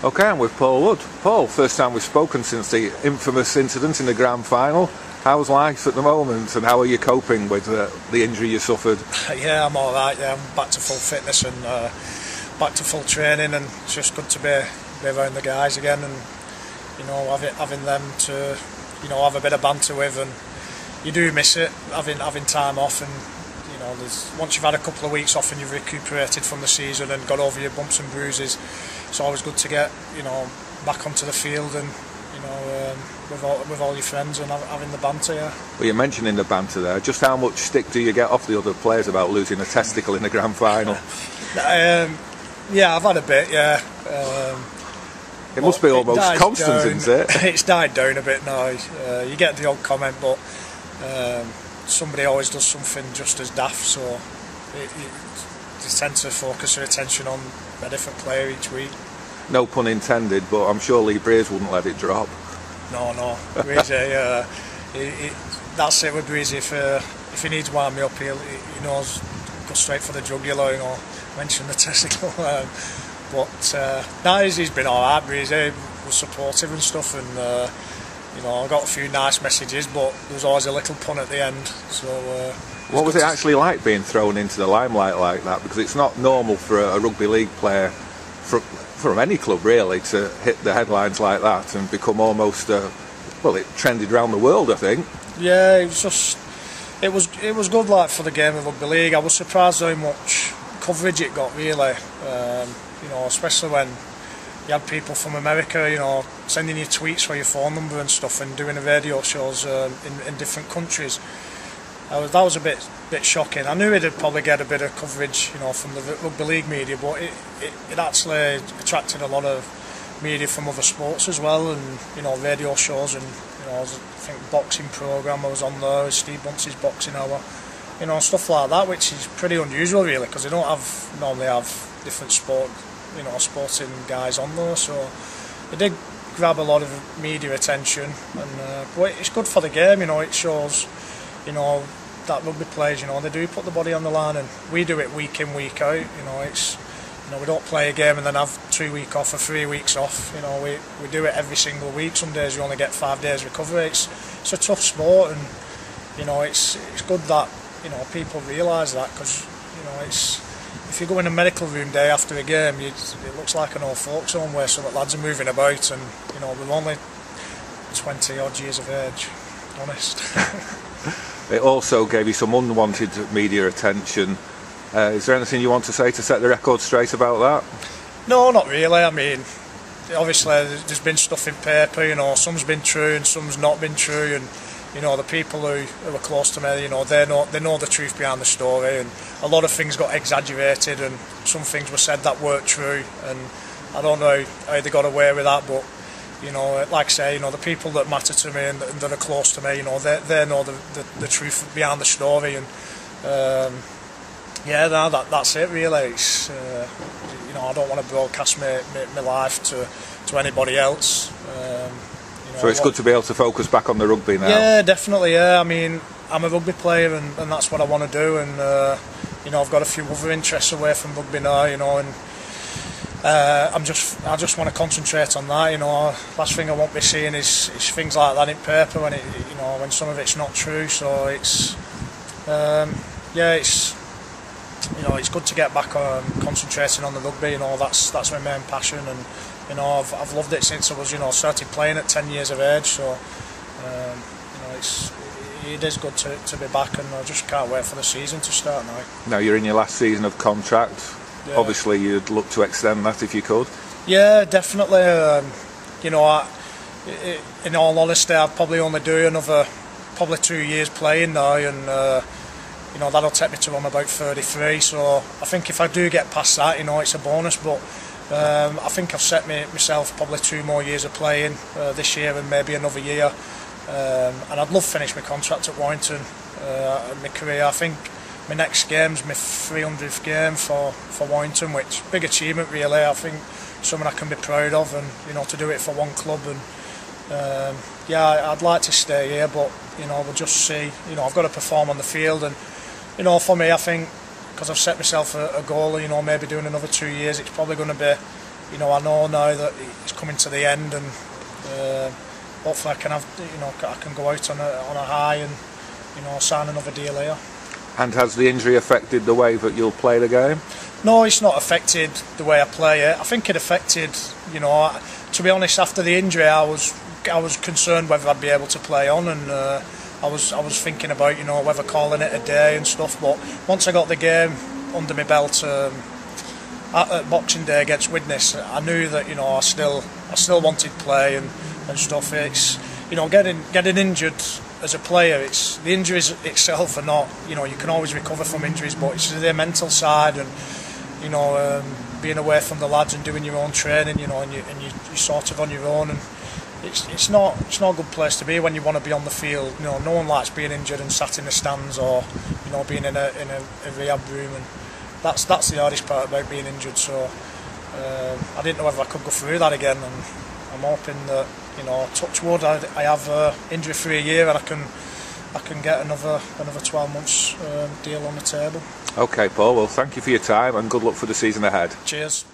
Okay, I'm with Paul Wood. Paul, first time we've spoken since the infamous incident in the grand final. How's life at the moment, and how are you coping with the injury you suffered? Yeah, I'm all right. Yeah, I'm back to full fitness and back to full training, and it's just good to be around the guys again, and having them to have a bit of banter with, and you do miss it having time off, and once you've had a couple of weeks off and you've recuperated from the season and got over your bumps and bruises, it's always good to get back onto the field and with all your friends and having the banter. Yeah. Well, you're mentioning the banter there. Just how much stick do you get off the other players about losing a testicle in the grand final? Yeah, I've had a bit. Yeah. It must be almost constant, isn't it? It's died down a bit now. You get the odd comment, but somebody always does something just as daft, so you tend to focus your attention on a different player each week. No pun intended, but I'm sure Lee Breeze wouldn't let it drop. No, Breezy, that's it with Breezy. If he needs to wind me up, he knows, go straight for the jugular, mention the testicle. But he's been alright. Breezy was supportive and stuff, and I got a few nice messages, but there was always a little pun at the end. So, what was it actually like being thrown into the limelight like that? Because it's not normal for a rugby league player from any club really to hit the headlines like that and become almost it trended around the world, I think. Yeah, it was good like for the game of rugby league. I was surprised how much coverage it got really. Especially when you had people from America, sending you tweets for your phone number and stuff, and doing the radio shows in different countries. That was a bit shocking. I knew it'd probably get a bit of coverage, from the rugby league media, but it actually attracted a lot of media from other sports as well, and radio shows, and I think boxing programme I was on there, Steve Bunce's boxing hour, stuff like that, which is pretty unusual really, because they don't normally have different sporting guys on there, so it did grab a lot of media attention, and but it's good for the game. It shows that rugby players, they do put the body on the line, and we do it week in, week out. It's we don't play a game and then have 2 weeks off or 3 weeks off. We do it every single week. Some days you only get 5 days recovery. It's a tough sport, and it's good that people realise that, because if you go in a medical room day after a game, it looks like an old folks home where some lads are moving about, and we're only 20 odd years of age, honest. It also gave you some unwanted media attention. Is there anything you want to say to set the record straight about that? No, not really. I mean, obviously there's been stuff in paper, some's been true and some's not been true, and the people who are close to me, they know the truth behind the story, and a lot of things got exaggerated, and some things were said that weren't true, and I don't know how they got away with that, but like I say, the people that matter to me and that are close to me, they know the truth behind the story, and that's it really. It's I don't want to broadcast my life to anybody else. So it's good to be able to focus back on the rugby now. Yeah, definitely. Yeah, I mean, I'm a rugby player, and that's what I want to do. And I've got a few other interests away from rugby now. And I just want to concentrate on that. Last thing I won't be seeing is things like that in paper when when some of it's not true. So it's it's good to get back on concentrating on the rugby. That's my main passion, and I've loved it since I was started playing at 10 years of age. So it is good to be back, and I just can't wait for the season to start now. Now you're in your last season of contract. Yeah. Obviously you'd look to extend that if you could. Yeah, definitely. In all honesty, I'd probably only do another 2 years playing now, and that'll take me to I'm about 33. So I think if I do get past that, it's a bonus. But I think I've set myself probably 2 more years of playing this year, and maybe another year. And I'd love to finish my contract at Warrington, my career. I think my next game's my 300th game for Warrington, which big achievement really. I think something I can be proud of, and to do it for one club, and I'd like to stay here, but we'll just see. I've got to perform on the field, and for me, I think because I've set myself a goal, maybe doing another 2 years, it's probably going to be you know, I know now that it's coming to the end, and hopefully I can have, you know, I can go out on a high and, you know, sign another deal here. And has the injury affected the way that you'll play the game? No, it's not affected the way I play it. I think it affected, you know, to be honest, after the injury I was concerned whether I'd be able to play on, and I was thinking about, you know, whether calling it a day and stuff. But once I got the game under my belt at Boxing Day against Widnes, I knew that, you know, I still wanted play and stuff. It's, you know, getting injured as a player, it's the injuries itself are not, you know, you can always recover from injuries, but it's the mental side, and, you know, being away from the lads and doing your own training, you know, and you're sort of on your own, and it's not a good place to be when you want to be on the field. You know, no one likes being injured and sat in the stands, or, you know, being in a rehab room, and that's the hardest part about being injured. So I didn't know whether I could go through that again, and I'm hoping that, you know, touch wood, I have injury free a year, and I can get another 12 months deal on the table. Okay, Paul, well, thank you for your time and good luck for the season ahead. Cheers.